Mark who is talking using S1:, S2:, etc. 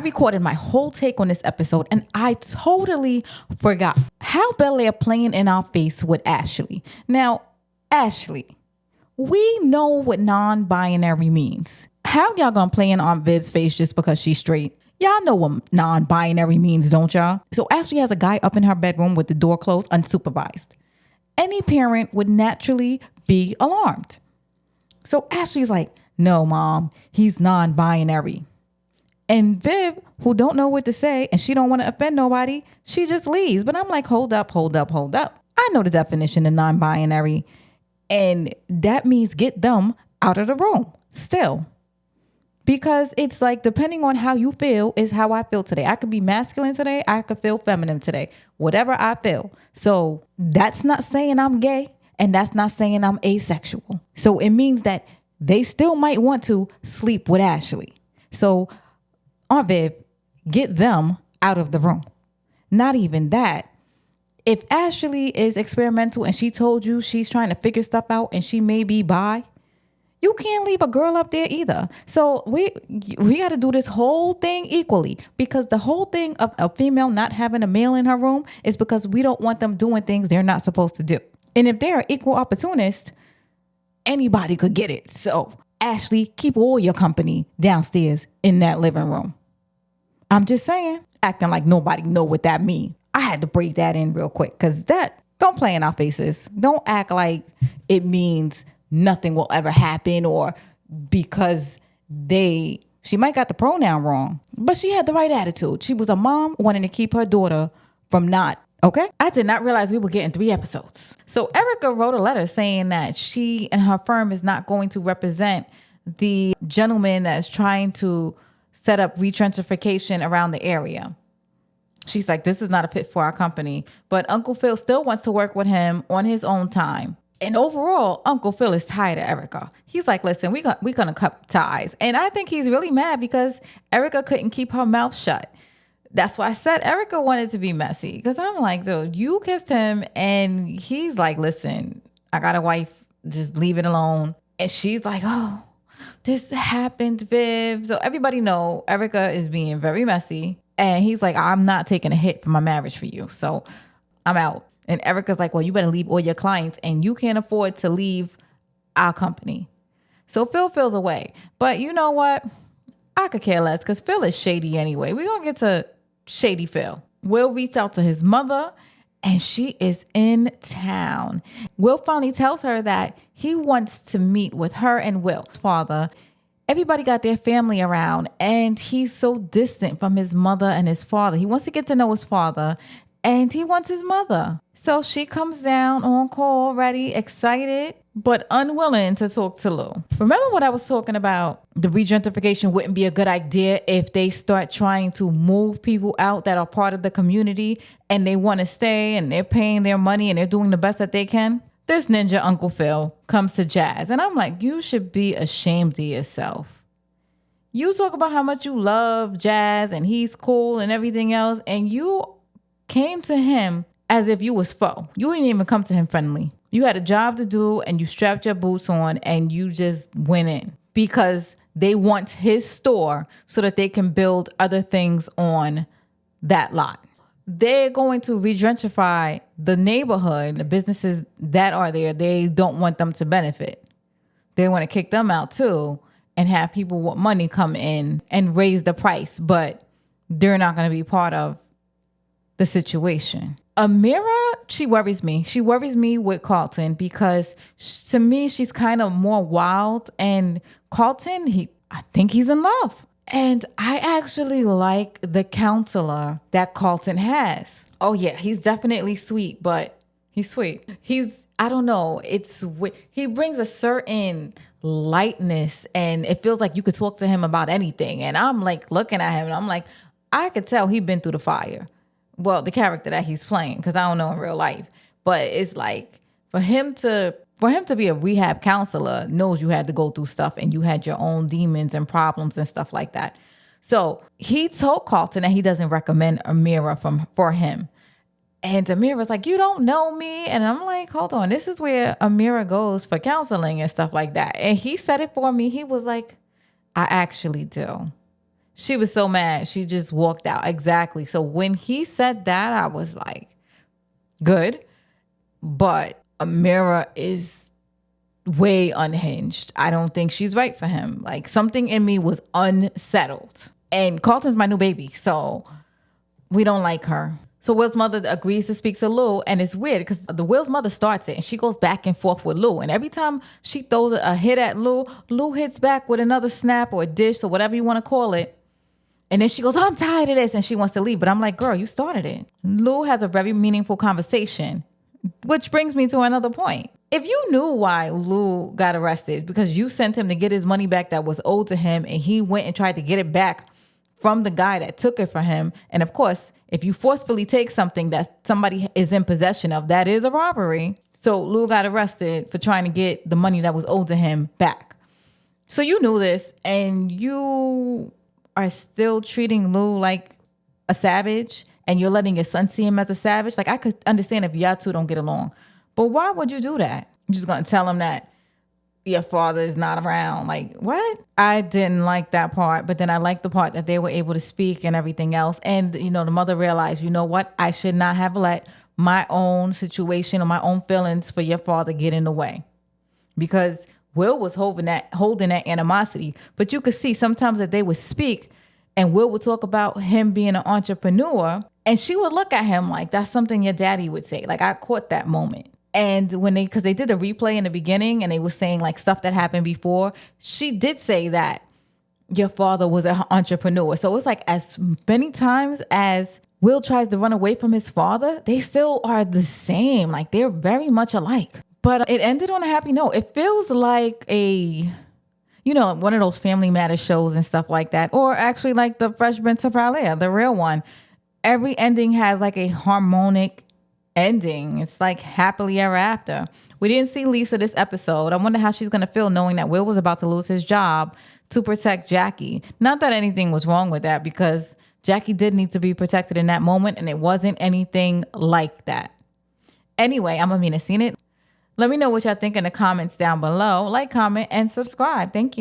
S1: recorded my whole take on this episode and I totally forgot how Bel-Air playing in our face with Ashley. Now, Ashley, we know what non-binary means. How y'all gonna play in Aunt Viv's face just because she's straight? Y'all know what non-binary means, don't y'all? So Ashley has a guy up in her bedroom with the door closed, unsupervised. Any parent would naturally be alarmed. So Ashley's like, no, Mom, he's non-binary. And Viv, who don't know what to say and she don't want to offend nobody, she just leaves. But I'm like, hold up. I know the definition of non-binary. And that means get them out of the room still. Because it's like, depending on how you feel is how I feel today. I could be masculine today. I could feel feminine today. Whatever I feel. So that's not saying I'm gay. And that's not saying I'm asexual. So it means that they still might want to sleep with Ashley. So Aunt Viv, get them out of the room. Not even that. If Ashley is experimental and she told you she's trying to figure stuff out and she may be bi, you can't leave a girl up there either. So we got to do this whole thing equally, because the whole thing of a female not having a male in her room is because we don't want them doing things they're not supposed to do. And if they're an equal opportunist, anybody could get it. So Ashley, keep all your company downstairs in that living room. I'm just saying, acting like nobody know what that means. I had to break that in real quick, because don't play in our faces. Don't act like it means nothing will ever happen, or because she might got the pronoun wrong, but she had the right attitude. She was a mom wanting to keep her daughter from not. Okay. I did not realize we were getting 3 episodes. So Erica wrote a letter saying that she and her firm is not going to represent the gentleman that's trying to set up regentrification around the area. She's like, this is not a fit for our company, but Uncle Phil still wants to work with him on his own time. And overall, Uncle Phil is tired of Erica. He's like, listen, we're going to cut ties. And I think he's really mad because Erica couldn't keep her mouth shut. That's why I said Erica wanted to be messy, because I'm like, dude, you kissed him and he's like, listen, I got a wife, just leave it alone. And she's like, oh, this happened, Viv. So everybody know Erica is being very messy. And he's like, I'm not taking a hit for my marriage for you. So I'm out. And Erica's like, well, you better leave all your clients and you can't afford to leave our company. So Phil feels away. But you know what? I could care less, because Phil is shady anyway. We're going to get to shady Phil. Will reach out to his mother and she is in town. Will finally tells her that he wants to meet with her and Will's father. Everybody got their family around and he's so distant from his mother and his father. He wants to get to know his father and he wants his mother. So she comes down on call, ready, excited, but unwilling to talk to Lou. Remember what I was talking about? The regentrification wouldn't be a good idea if they start trying to move people out that are part of the community and they want to stay and they're paying their money and they're doing the best that they can. This ninja Uncle Phil comes to Jazz and I'm like, you should be ashamed of yourself. You talk about how much you love Jazz and he's cool and everything else, and you came to him as if you was foe. You didn't even come to him friendly. You had a job to do and you strapped your boots on and you just went in because they want his store so that they can build other things on that lot. They're going to regentrify the neighborhood, the businesses that are there. They don't want them to benefit. They want to kick them out too and have people with money come in and raise the price, but they're not going to be part of the situation. Amira, she worries me. She worries me with Carlton because to me, she's kind of more wild, and Carlton, I think he's in love. And I actually like the counselor that Carlton has. Oh yeah, he's definitely sweet, but he's sweet. I don't know. He brings a certain lightness and it feels like you could talk to him about anything. And I'm like looking at him and I'm like, I could tell he's been through the fire. Well, the character that he's playing, because I don't know in real life, but it's like for him to be a rehab counselor knows you had to go through stuff and you had your own demons and problems and stuff like that. So he told Carlton that he doesn't recommend Amira for him. And Amira's like, you don't know me. And I'm like, hold on, this is where Amira goes for counseling and stuff like that. And he said it for me. He was like, I actually do. She was so mad. She just walked out. Exactly. So when he said that, I was like, good. But Amira is way unhinged. I don't think she's right for him. Like, something in me was unsettled. And Carlton's my new baby, so we don't like her. So Will's mother agrees to speak to Lou, and it's weird because the Will's mother starts it and she goes back and forth with Lou. And every time she throws a hit at Lou, Lou hits back with another snap or a dish or whatever you want to call it. And then she goes, I'm tired of this, and she wants to leave. But I'm like, girl, you started it. Lou has a very meaningful conversation, which brings me to another point. If you knew why Lou got arrested, because you sent him to get his money back that was owed to him, and he went and tried to get it back from the guy that took it from him. And of course, if you forcefully take something that somebody is in possession of, that is a robbery. So Lou got arrested for trying to get the money that was owed to him back. So you knew this, and you are still treating Lou like a savage, and you're letting your son see him as a savage. Like, I could understand if y'all two don't get along, but why would you do that? You're just going to tell him that your father is not around. Like, what? I didn't like that part, but then I liked the part that they were able to speak and everything else. And, the mother realized, you know what? I should not have let my own situation or my own feelings for your father get in the way, because Will was holding that animosity. But you could see sometimes that they would speak and Will would talk about him being an entrepreneur, and she would look at him like, that's something your daddy would say. Like, I caught that moment. And because they did a replay in the beginning and they were saying like stuff that happened before, she did say that your father was an entrepreneur. So it's like, as many times as Will tries to run away from his father, they still are the same. Like, they're very much alike. But it ended on a happy note. It feels like one of those Family Matters shows and stuff like that. Or actually like the Fresh Prince of Bel-Air, the real one. Every ending has like a harmonic ending. It's like happily ever after. We didn't see Lisa this episode. I wonder how she's going to feel knowing that Will was about to lose his job to protect Jackie. Not that anything was wrong with that, because Jackie did need to be protected in that moment, and it wasn't anything like that. Anyway, I'm AminaSeenIt. Let me know what y'all think in the comments down below. Like, comment, and subscribe. Thank you.